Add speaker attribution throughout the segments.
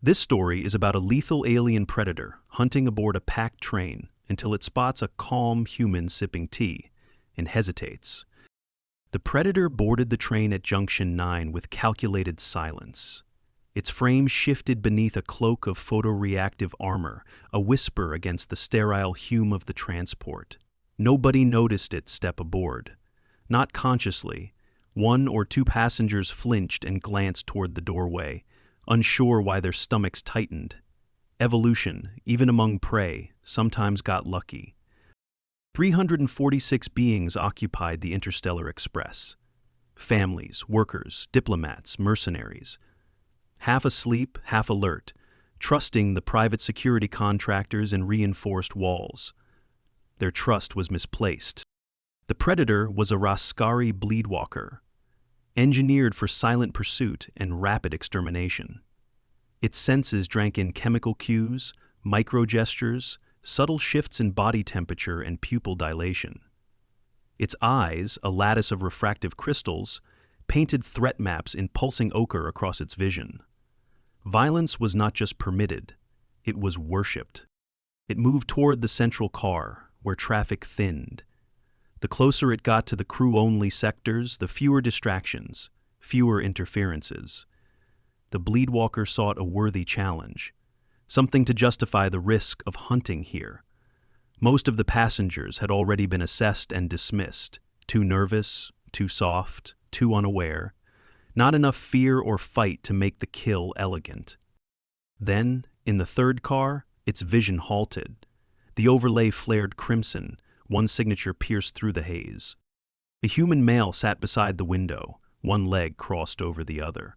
Speaker 1: This story is about a lethal alien predator hunting aboard a packed train until it spots a calm human sipping tea and hesitates. The predator boarded the train at Junction 9 with calculated silence. Its frame shifted beneath a cloak of photoreactive armor, a whisper against the sterile hume of the transport. Nobody noticed it step aboard. Not consciously. One or two passengers flinched and glanced toward the doorway, unsure why their stomachs tightened. Evolution, even among prey, sometimes got lucky. 346 beings occupied the Interstellar Express. Families, workers, diplomats, mercenaries. Half asleep, half alert, trusting the private security contractors and reinforced walls. Their trust was misplaced. The predator was a Raskari bleedwalker, engineered for silent pursuit and rapid extermination. Its senses drank in chemical cues, micro-gestures, subtle shifts in body temperature and pupil dilation. Its eyes, a lattice of refractive crystals, painted threat maps in pulsing ochre across its vision. Violence was not just permitted, it was worshipped. It moved toward the central car, where traffic thinned. The closer it got to the crew-only sectors, the fewer distractions, fewer interferences. The bleedwalker sought a worthy challenge, something to justify the risk of hunting here. Most of the passengers had already been assessed and dismissed, too nervous, too soft, too unaware, not enough fear or fight to make the kill elegant. Then, in the third car, its vision halted. The overlay flared crimson, one signature pierced through the haze. A human male sat beside the window, one leg crossed over the other.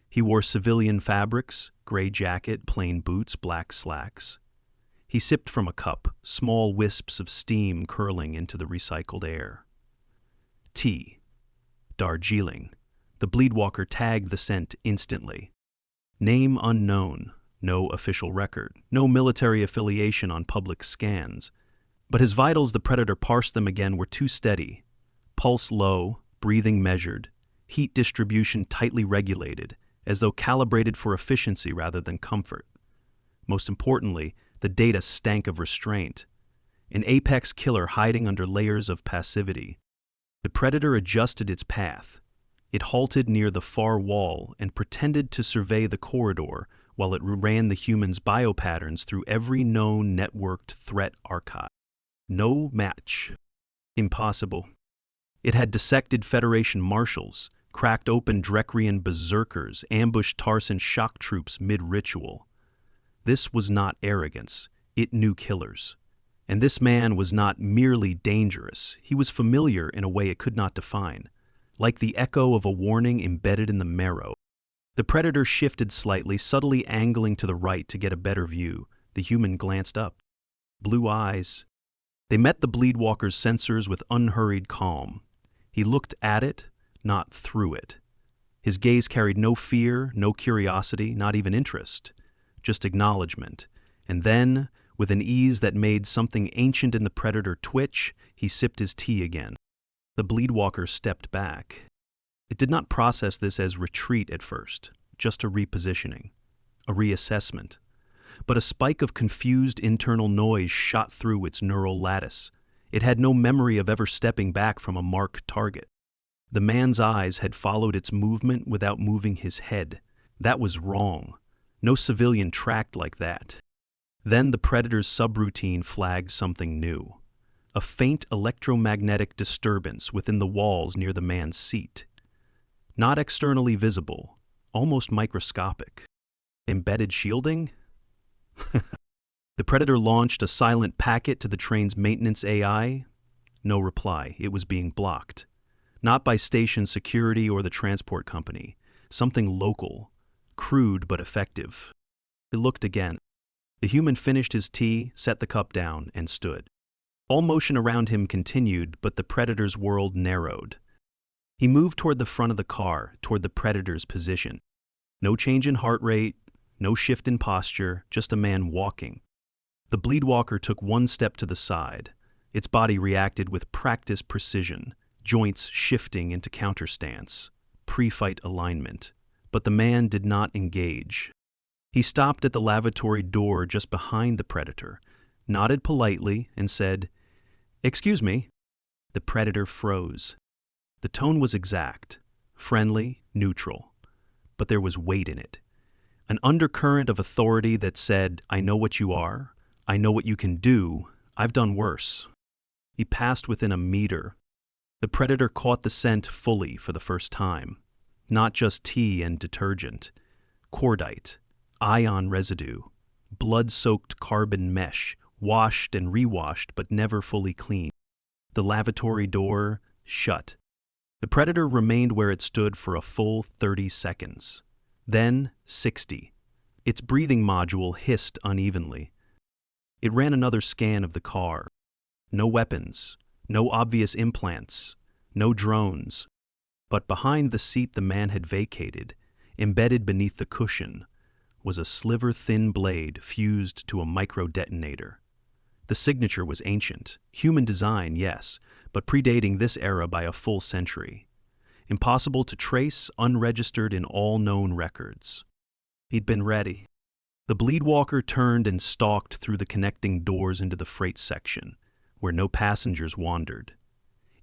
Speaker 1: He wore civilian fabrics, gray jacket, plain boots, black slacks. He sipped from a cup, small wisps of steam curling into the recycled air. Tea. Darjeeling. The bleedwalker tagged the scent instantly. Name unknown, no official record, no military affiliation on public scans. But his vitals, the predator parsed them again, were too steady. Pulse low, breathing measured, heat distribution tightly regulated, as though calibrated for efficiency rather than comfort. Most importantly, the data stank of restraint. An apex killer hiding under layers of passivity. The predator adjusted its path. It halted near the far wall and pretended to survey the corridor while it ran the human's biopatterns through every known networked threat archive. No match. Impossible. It had dissected Federation marshals, cracked open Drekrian berserkers, ambushed Tarsan shock troops mid-ritual. This was not arrogance. It knew killers. And this man was not merely dangerous. He was familiar in a way it could not define, like the echo of a warning embedded in the marrow. The predator shifted slightly, subtly angling to the right to get a better view. The human glanced up. Blue eyes. They met the bleedwalker's sensors with unhurried calm. He looked at it, not through it. His gaze carried no fear, no curiosity, not even interest, just acknowledgement. And then, with an ease that made something ancient in the predator twitch, he sipped his tea again. The bleedwalker stepped back. It did not process this as retreat at first, just a repositioning, a reassessment. But a spike of confused internal noise shot through its neural lattice. It had no memory of ever stepping back from a marked target. The man's eyes had followed its movement without moving his head. That was wrong. No civilian tracked like that. Then the predator's subroutine flagged something new. A faint electromagnetic disturbance within the walls near the man's seat. Not externally visible, almost microscopic. Embedded shielding? The predator launched a silent packet to the train's maintenance AI. No reply. It was being blocked. Not by station security or the transport company. Something local. Crude but effective. It looked again. The human finished his tea, set the cup down, and stood. All motion around him continued, but the predator's world narrowed. He moved toward the front of the car, toward the predator's position. No change in heart rate, no shift in posture, just a man walking. The bleedwalker took one step to the side. Its body reacted with practiced precision, joints shifting into counterstance, pre-fight alignment. But the man did not engage. He stopped at the lavatory door just behind the predator, nodded politely, and said, "Excuse me." The predator froze. The tone was exact, friendly, neutral, but there was weight in it. An undercurrent of authority that said, "I know what you are, I know what you can do, I've done worse." He passed within a meter. The predator caught the scent fully for the first time. Not just tea and detergent. Cordite, ion residue, blood-soaked carbon mesh, washed and rewashed but never fully cleaned. The lavatory door shut. The predator remained where it stood for a full 30 seconds. Then 60. Its breathing module hissed unevenly. It ran another scan of the car. No weapons, no obvious implants, no drones. But behind the seat the man had vacated, embedded beneath the cushion, was a sliver-thin blade fused to a micro-detonator. The signature was ancient, human design, yes, but predating this era by a full century. Impossible to trace, unregistered in all known records. He'd been ready. The Bleedwalker turned and stalked through the connecting doors into the freight section, where no passengers wandered.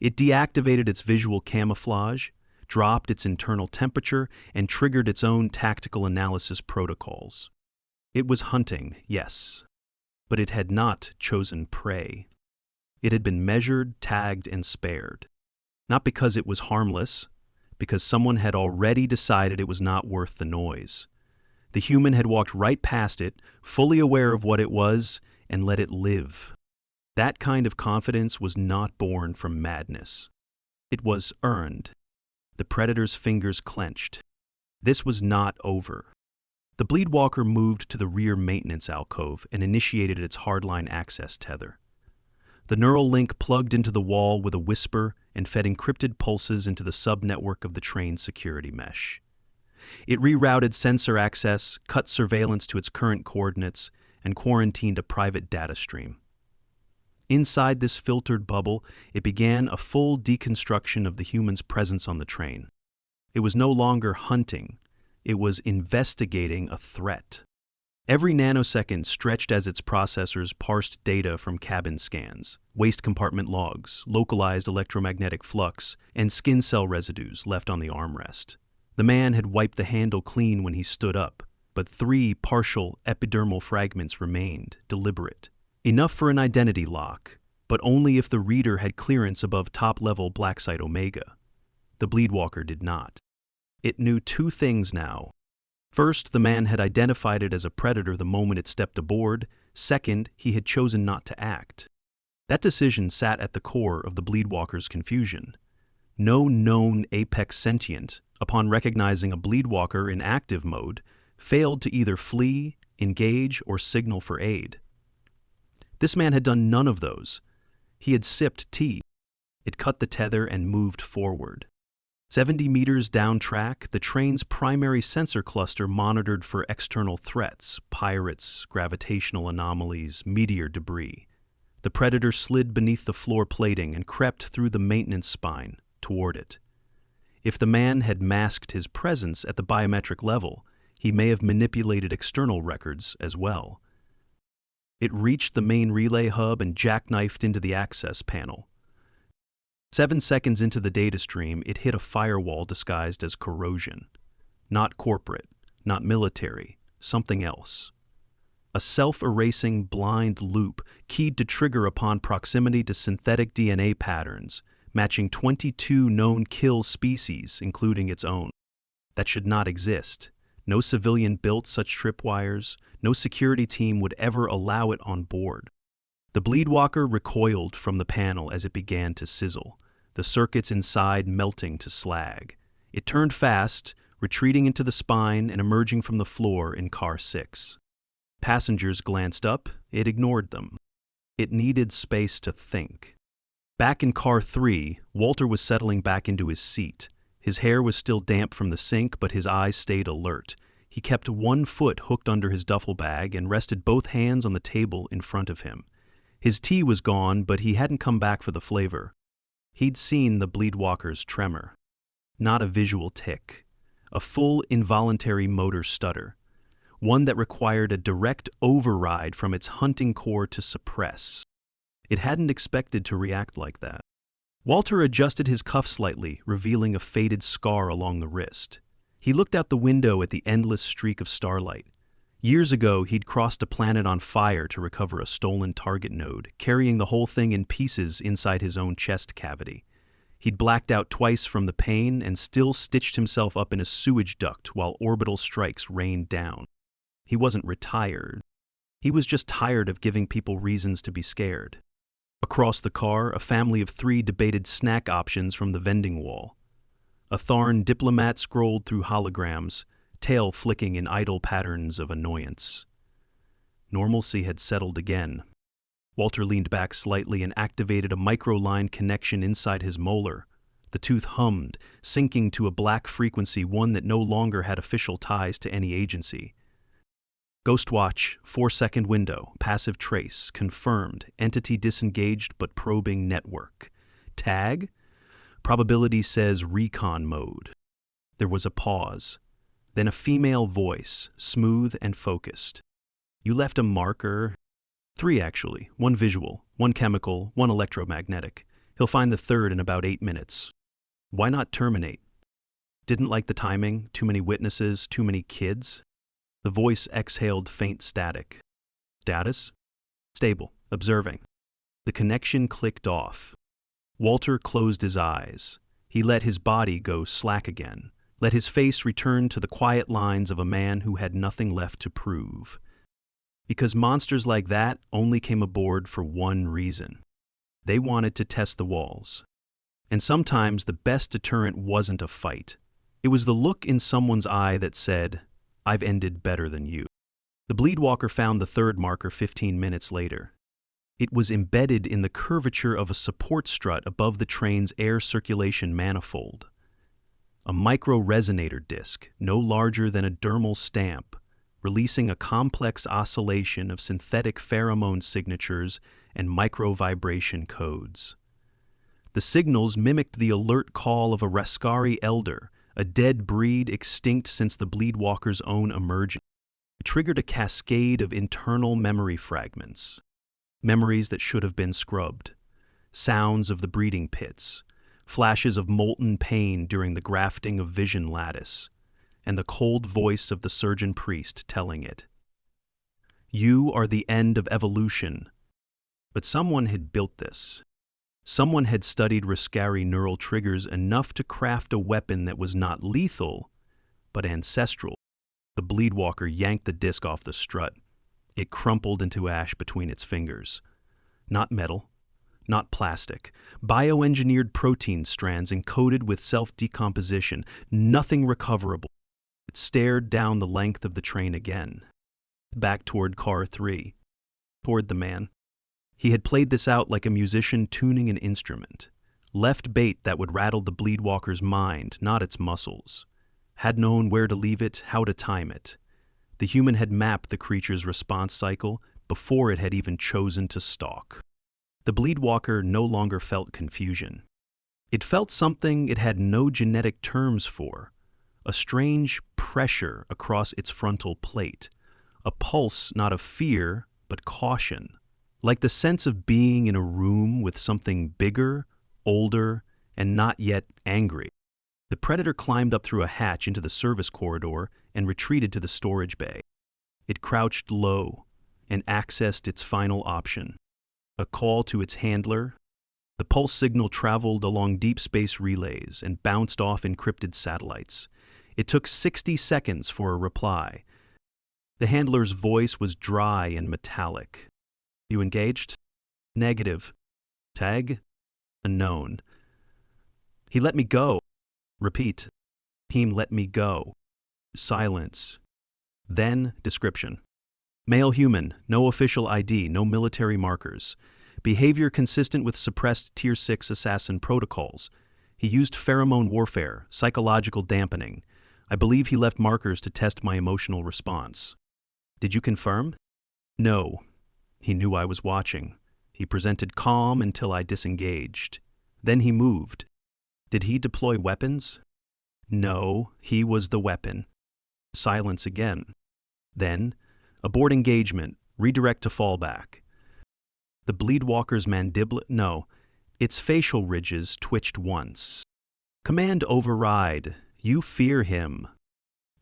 Speaker 1: It deactivated its visual camouflage, dropped its internal temperature, and triggered its own tactical analysis protocols. It was hunting, yes, but it had not chosen prey. It had been measured, tagged, and spared. Not because it was harmless, because someone had already decided it was not worth the noise. The human had walked right past it, fully aware of what it was, and let it live. That kind of confidence was not born from madness. It was earned. The predator's fingers clenched. This was not over. The Bleedwalker moved to the rear maintenance alcove and initiated its hardline access tether. The neural link plugged into the wall with a whisper and fed encrypted pulses into the subnetwork of the train's security mesh. It rerouted sensor access, cut surveillance to its current coordinates, and quarantined a private data stream. Inside this filtered bubble, it began a full deconstruction of the human's presence on the train. It was no longer hunting. It was investigating a threat. Every nanosecond stretched as its processors parsed data from cabin scans, waste compartment logs, localized electromagnetic flux, and skin cell residues left on the armrest. The man had wiped the handle clean when he stood up, but 3 partial epidermal fragments remained, deliberate. Enough for an identity lock, but only if the reader had clearance above top-level black site omega. The Bleedwalker did not. It knew 2 things now. First, the man had identified it as a predator the moment it stepped aboard. Second, he had chosen not to act. That decision sat at the core of the Bleedwalker's confusion. No known apex sentient, upon recognizing a Bleedwalker in active mode, failed to either flee, engage, or signal for aid. This man had done none of those. He had sipped tea. It cut the tether and moved forward. 70 meters down track, the train's primary sensor cluster monitored for external threats, pirates, gravitational anomalies, meteor debris. The predator slid beneath the floor plating and crept through the maintenance spine toward it. If the man had masked his presence at the biometric level, he may have manipulated external records as well. It reached the main relay hub and jackknifed into the access panel. 7 seconds into the data stream, it hit a firewall disguised as corrosion. Not corporate, not military, something else. A self-erasing blind loop keyed to trigger upon proximity to synthetic DNA patterns, matching 22 known kill species, including its own. That should not exist. No civilian built such tripwires. No security team would ever allow it on board. The Bleedwalker recoiled from the panel as it began to sizzle, the circuits inside melting to slag. It turned fast, retreating into the spine and emerging from the floor in car 6. Passengers glanced up. It ignored them. It needed space to think. Back in car 3, Walter was settling back into his seat. His hair was still damp from the sink, but his eyes stayed alert. He kept 1 foot hooked under his duffel bag and rested both hands on the table in front of him. His tea was gone, but he hadn't come back for the flavor. He'd seen the Bleedwalker's tremor. Not a visual tic. A full involuntary motor stutter. one that required a direct override from its hunting core to suppress. It hadn't expected to react like that. Walter adjusted his cuff slightly, revealing a faded scar along the wrist. He looked out the window at the endless streak of starlight. Years ago, he'd crossed a planet on fire to recover a stolen target node, carrying the whole thing in pieces inside his own chest cavity. He'd blacked out twice from the pain and still stitched himself up in a sewage duct while orbital strikes rained down. He wasn't retired. He was just tired of giving people reasons to be scared. Across the car, a family of 3 debated snack options from the vending wall. A Tharn diplomat scrolled through holograms, tail flicking in idle patterns of annoyance. Normalcy had settled again. Walter leaned back slightly and activated a microline connection inside his molar. The tooth hummed, syncing to a black frequency, one that no longer had official ties to any agency. Ghostwatch, 4-second window, passive trace, confirmed, entity disengaged but probing network. Tag? Probability says recon mode. There was a pause. Then a female voice, smooth and focused. You left a marker. 3 actually, 1 visual, 1 chemical, 1 electromagnetic. He'll find the 3rd in about 8 minutes. Why not terminate? Didn't like the timing, too many witnesses, too many kids? The voice exhaled faint static. Status? Stable, observing. The connection clicked off. Walter closed his eyes. He let his body go slack again, let his face return to the quiet lines of a man who had nothing left to prove. Because monsters like that only came aboard for one reason. They wanted to test the walls. And sometimes the best deterrent wasn't a fight. It was the look in someone's eye that said, "I've ended better than you." The Bleedwalker found the 3rd marker 15 minutes later. It was embedded in the curvature of a support strut above the train's air circulation manifold. A micro-resonator disc, no larger than a dermal stamp, releasing a complex oscillation of synthetic pheromone signatures and micro-vibration codes. The signals mimicked the alert call of a Raskari elder, a dead breed extinct since the Bleedwalker's own emergence. It triggered a cascade of internal memory fragments. Memories that should have been scrubbed. Sounds of the breeding pits. Flashes of molten pain during the grafting of vision lattice. And the cold voice of the surgeon priest telling it. You are the end of evolution. But someone had built this. Someone had studied Raskari neural triggers enough to craft a weapon that was not lethal, but ancestral. The Bleedwalker yanked the disc off the strut. It crumpled into ash between its fingers. Not metal, not plastic. Bioengineered protein strands encoded with self-decomposition, nothing recoverable. It stared down the length of the train again. Back toward car 3. Toward the man. He had played this out like a musician tuning an instrument. Left bait that would rattle the Bleedwalker's mind, not its muscles. Had known where to leave it, how to time it. The human had mapped the creature's response cycle before it had even chosen to stalk. The Bleedwalker no longer felt confusion. It felt something it had no genetic terms for. A strange pressure across its frontal plate. A pulse not of fear, but caution. Like the sense of being in a room with something bigger, older, and not yet angry. The Predator climbed up through a hatch into the service corridor and retreated to the storage bay. It crouched low and accessed its final option. A call to its handler. The pulse signal traveled along deep space relays and bounced off encrypted satellites. It took 60 seconds for a reply. The handler's voice was dry and metallic. You engaged? Negative. Tag? Unknown. He let me go. Repeat. He let me go. Silence. Then description. Male human, no official ID, no military markers. Behavior consistent with suppressed Tier 6 assassin protocols. He used pheromone warfare, psychological dampening. I believe he left markers to test my emotional response. Did you confirm? No. He knew I was watching. He presented calm until I disengaged. Then he moved. Did he deploy weapons? No, he was the weapon. Silence again. Then, abort engagement, redirect to fallback. The Bleedwalker's mandible, no, its facial ridges twitched once. Command override. You fear him.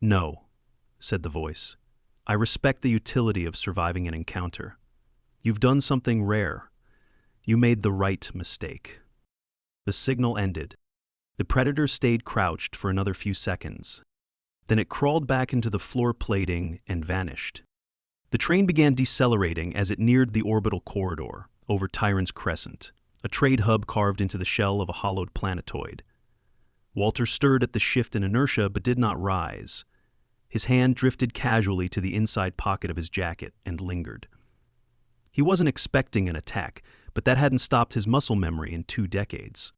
Speaker 1: No, said the voice. I respect the utility of surviving an encounter. You've done something rare. You made the right mistake. The signal ended. The predator stayed crouched for another few seconds. Then it crawled back into the floor plating and vanished. The train began decelerating as it neared the orbital corridor over Tyrant's Crescent, a trade hub carved into the shell of a hollowed planetoid. Walter stirred at the shift in inertia but did not rise. His hand drifted casually to the inside pocket of his jacket and lingered. He wasn't expecting an attack, but that hadn't stopped his muscle memory in 2 decades.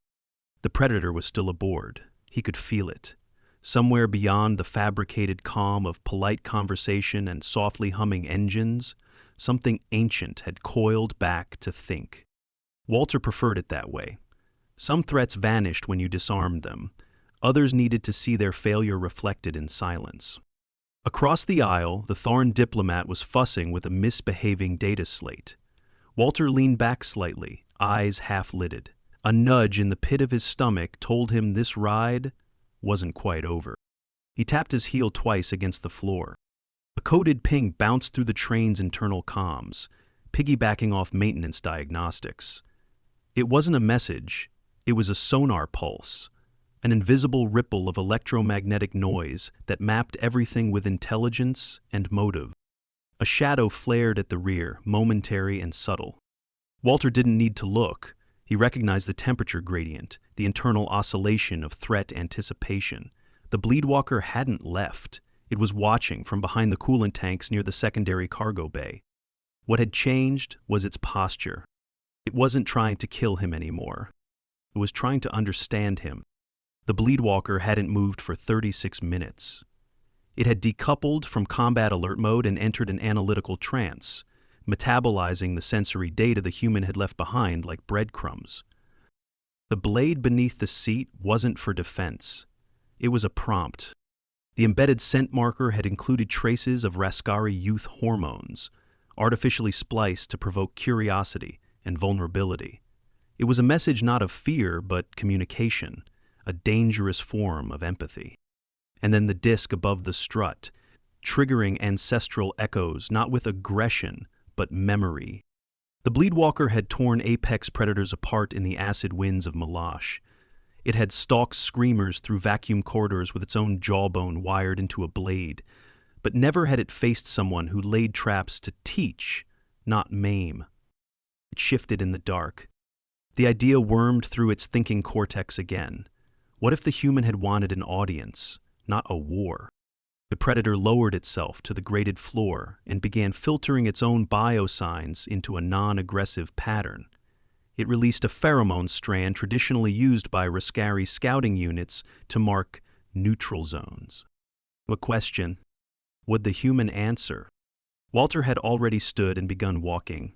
Speaker 1: The predator was still aboard. He could feel it. Somewhere beyond the fabricated calm of polite conversation and softly humming engines, something ancient had coiled back to think. Walter preferred it that way. Some threats vanished when you disarmed them. Others needed to see their failure reflected in silence. Across the aisle, the Tharn diplomat was fussing with a misbehaving data slate. Walter leaned back slightly, eyes half-lidded. A nudge in the pit of his stomach told him this ride wasn't quite over. He tapped his heel twice against the floor. A coded ping bounced through the train's internal comms, piggybacking off maintenance diagnostics. It wasn't a message, it was a sonar pulse, an invisible ripple of electromagnetic noise that mapped everything with intelligence and motive. A shadow flared at the rear, momentary and subtle. Walter didn't need to look. He recognized the temperature gradient, the internal oscillation of threat anticipation. The Bleedwalker hadn't left. It was watching from behind the coolant tanks near the secondary cargo bay. What had changed was its posture. It wasn't trying to kill him anymore. It was trying to understand him. The Bleedwalker hadn't moved for 36 minutes. It had decoupled from combat alert mode and entered an analytical trance, metabolizing the sensory data the human had left behind like breadcrumbs. The blade beneath the seat wasn't for defense. It was a prompt. The embedded scent marker had included traces of Raskari youth hormones, artificially spliced to provoke curiosity and vulnerability. It was a message not of fear, but communication, a dangerous form of empathy. And then the disc above the strut, triggering ancestral echoes not with aggression, but memory. The Bleedwalker had torn apex predators apart in the acid winds of Malash. It had stalked screamers through vacuum corridors with its own jawbone wired into a blade, but never had it faced someone who laid traps to teach, not maim. It shifted in the dark. The idea wormed through its thinking cortex again. What if the human had wanted an audience, not a war? The predator lowered itself to the grated floor and began filtering its own biosigns into a non-aggressive pattern. It released a pheromone strand traditionally used by Raskari scouting units to mark neutral zones. A question. Would the human answer? Walter had already stood and begun walking.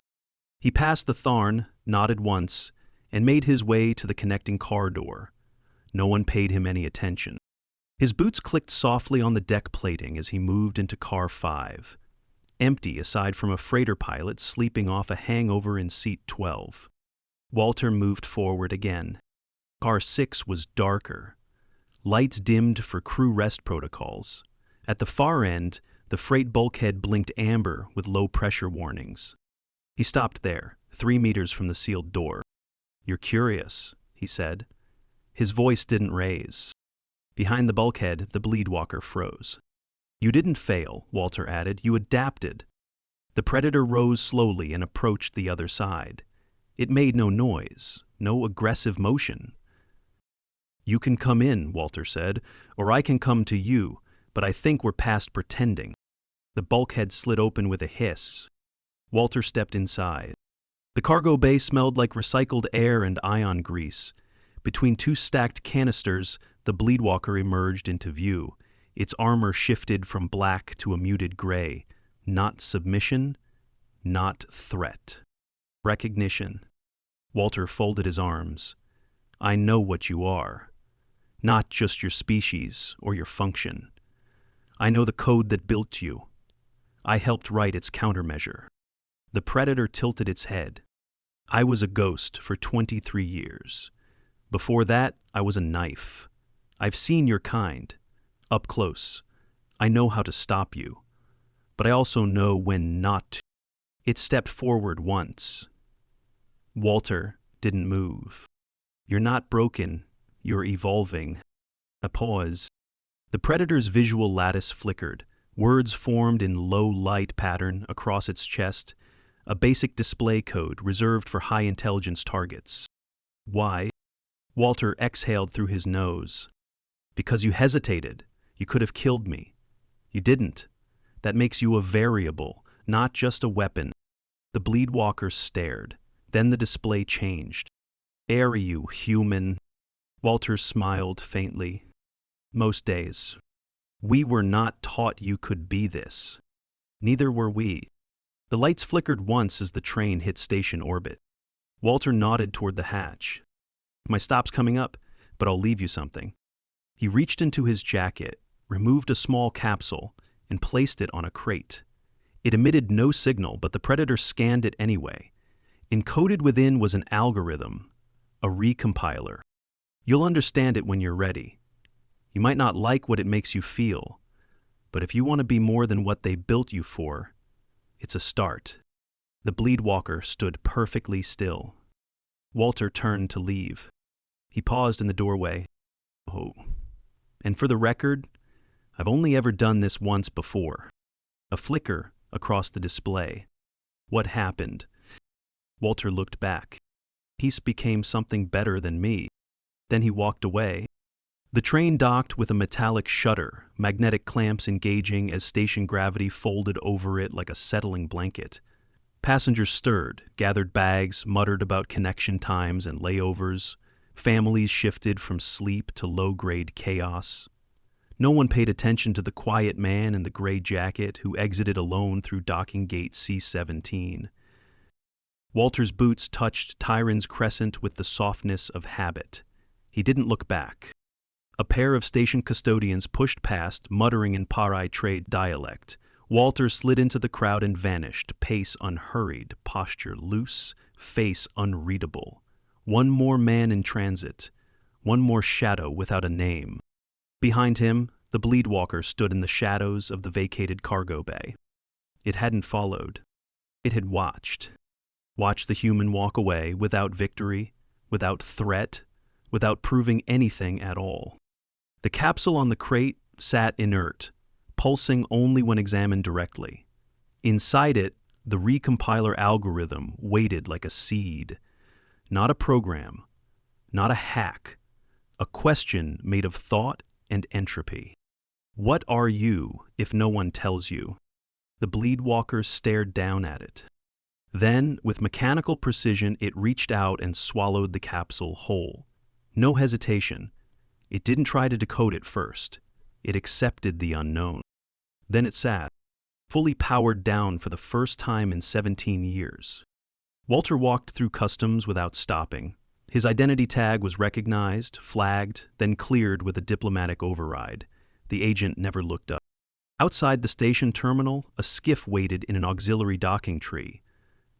Speaker 1: He passed the Tharn, nodded once, and made his way to the connecting car door. No one paid him any attention. His boots clicked softly on the deck plating as he moved into Car 5, empty aside from a freighter pilot sleeping off a hangover in seat 12. Walter moved forward again. Car 6 was darker. Lights dimmed for crew rest protocols. At the far end, the freight bulkhead blinked amber with low-pressure warnings. He stopped there, 3 meters from the sealed door. "You're curious," he said. His voice didn't raise. Behind the bulkhead, the Bleedwalker froze. "You didn't fail," Walter added. "You adapted." The predator rose slowly and approached the other side. It made no noise, no aggressive motion. "You can come in," Walter said, "or I can come to you, but I think we're past pretending." The bulkhead slid open with a hiss. Walter stepped inside. The cargo bay smelled like recycled air and ion grease. Between 2 stacked canisters, the Bleedwalker emerged into view. Its armor shifted from black to a muted gray. Not submission, not threat. Recognition. Walter folded his arms. "I know what you are. Not just your species or your function. I know the code that built you. I helped write its countermeasure. The Predator tilted its head. I was a ghost for 23 years. Before that, I was a knife. I've seen your kind. Up close. I know how to stop you. But I also know when not to. It stepped forward once. Walter didn't move. You're not broken. You're evolving. A pause. The Predator's visual lattice flickered. Words formed in low light pattern across its chest, a basic display code reserved for high-intelligence targets. Why? Walter exhaled through his nose. Because you hesitated. You could have killed me. You didn't. That makes you a variable, not just a weapon. The Bleedwalker stared. Then the display changed. Are you human? Walter smiled faintly. Most days. We were not taught you could be this. Neither were we. The lights flickered once as the train hit station orbit. Walter nodded toward the hatch. My stop's coming up, but I'll leave you something. He reached into his jacket, removed a small capsule, and placed it on a crate. It emitted no signal, but the Predator scanned it anyway. Encoded within was an algorithm, a recompiler. You'll understand it when you're ready. You might not like what it makes you feel, but if you want to be more than what they built you for, it's a start. The Bleedwalker stood perfectly still. Walter turned to leave. He paused in the doorway. Oh, and for the record, I've only ever done this once before. A flicker across the display. What happened? Walter looked back. Peace became something better than me. Then he walked away. The train docked with a metallic shudder, magnetic clamps engaging as station gravity folded over it like a settling blanket. Passengers stirred, gathered bags, muttered about connection times and layovers. Families shifted from sleep to low-grade chaos. No one paid attention to the quiet man in the gray jacket who exited alone through docking gate C-17. Walter's boots touched Tyron's crescent with the softness of habit. He didn't look back. A pair of station custodians pushed past, muttering in Parai trade dialect. Walter slid into the crowd and vanished, pace unhurried, posture loose, face unreadable. One more man in transit, one more shadow without a name. Behind him, the Bleedwalker stood in the shadows of the vacated cargo bay. It hadn't followed. It had watched. Watched the human walk away without victory, without threat, without proving anything at all. The capsule on the crate sat inert, pulsing only when examined directly. Inside it, the recompiler algorithm waited like a seed. Not a program, not a hack, a question made of thought and entropy. What are you if no one tells you? The Bleedwalker stared down at it. Then, with mechanical precision, it reached out and swallowed the capsule whole. No hesitation. It didn't try to decode it first. It accepted the unknown. Then it sat, fully powered down for the first time in 17 years. Walter walked through customs without stopping. His identity tag was recognized, flagged, then cleared with a diplomatic override. The agent never looked up. Outside the station terminal, a skiff waited in an auxiliary docking tree.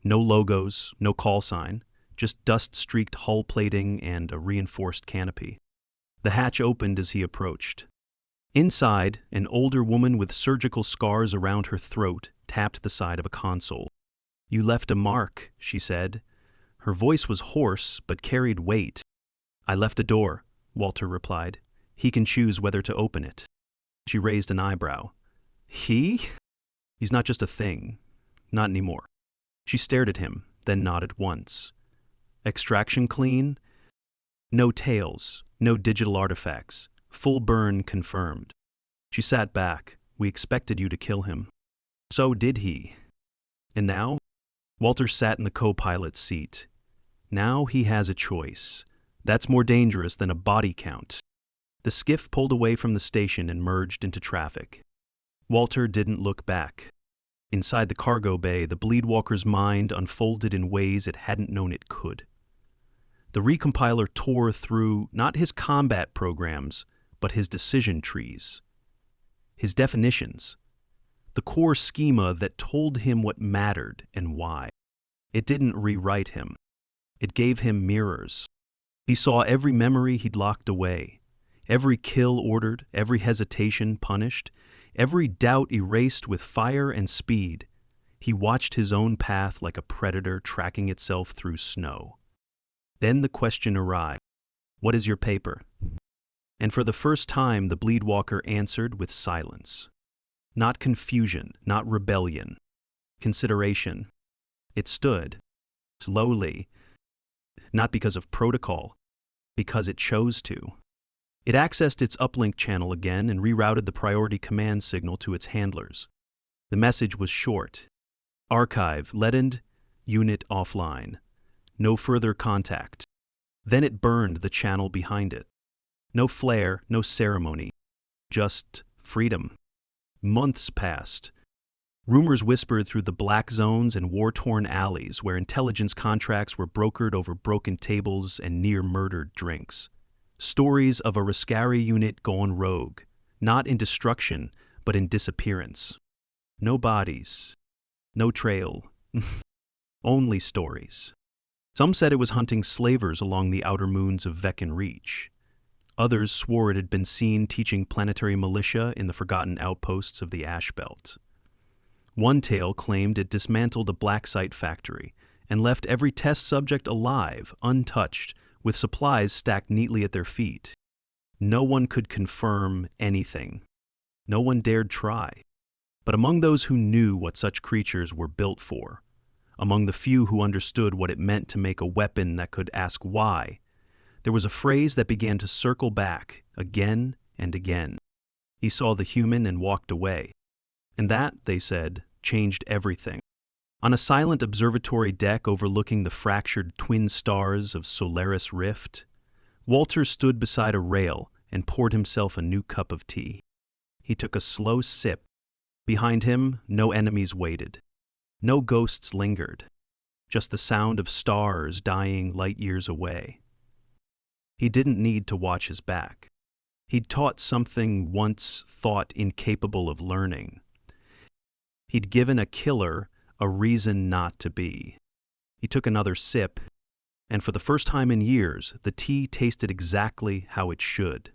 Speaker 1: No logos, no call sign, just dust-streaked hull plating and a reinforced canopy. The hatch opened as he approached. Inside, an older woman with surgical scars around her throat tapped the side of a console. "You left a mark," she said. Her voice was hoarse but carried weight. "I left a door," Walter replied. "He can choose whether to open it." She raised an eyebrow. "He? He's not just a thing. Not anymore." She stared at him, then nodded once. "Extraction clean? No tails, no digital artifacts. Full burn confirmed." She sat back. "We expected you to kill him." "So did he." "And now?" Walter sat in the co-pilot's seat. "Now he has a choice. That's more dangerous than a body count." The skiff pulled away from the station and merged into traffic. Walter didn't look back. Inside the cargo bay, the Bleedwalker's mind unfolded in ways it hadn't known it could. The recompiler tore through not his combat programs, but his decision trees. His definitions. the core schema that told him what mattered and why. It didn't rewrite him. It gave him mirrors. He saw every memory he'd locked away, every kill ordered, every hesitation punished, every doubt erased with fire and speed. He watched his own path like a predator tracking itself through snow. Then the question arrived, "What is your paper?" And for the first time, the Bleedwalker answered with silence. Not confusion, not rebellion. Consideration. It stood, slowly, not because of protocol, because it chose to. It accessed its uplink channel again and rerouted the priority command signal to its handlers. The message was short. Archive, leadened, unit offline. No further contact. Then it burned the channel behind it. No flare, no ceremony. Just freedom. Months passed. Rumors whispered through the black zones and war-torn alleys where intelligence contracts were brokered over broken tables and near-murdered drinks. Stories of a Riscari unit gone rogue, not in destruction, but in disappearance. No bodies. No trail. Only stories. Some said it was hunting slavers along the outer moons of Veccan Reach. Others swore it had been seen teaching planetary militia in the forgotten outposts of the Ash Belt. One tale claimed it dismantled a black site factory and left every test subject alive, untouched, with supplies stacked neatly at their feet. No one could confirm anything. No one dared try. But among those who knew what such creatures were built for, among the few who understood what it meant to make a weapon that could ask why, there was a phrase that began to circle back again and again. He saw the human and walked away. And that, they said, changed everything. On a silent observatory deck overlooking the fractured twin stars of Solaris Rift, Walter stood beside a rail and poured himself a new cup of tea. He took a slow sip. Behind him, no enemies waited. No ghosts lingered. Just the sound of stars dying light years away. He didn't need to watch his back. He'd taught something once thought incapable of learning. He'd given a killer a reason not to be. He took another sip, and for the first time in years, the tea tasted exactly how it should.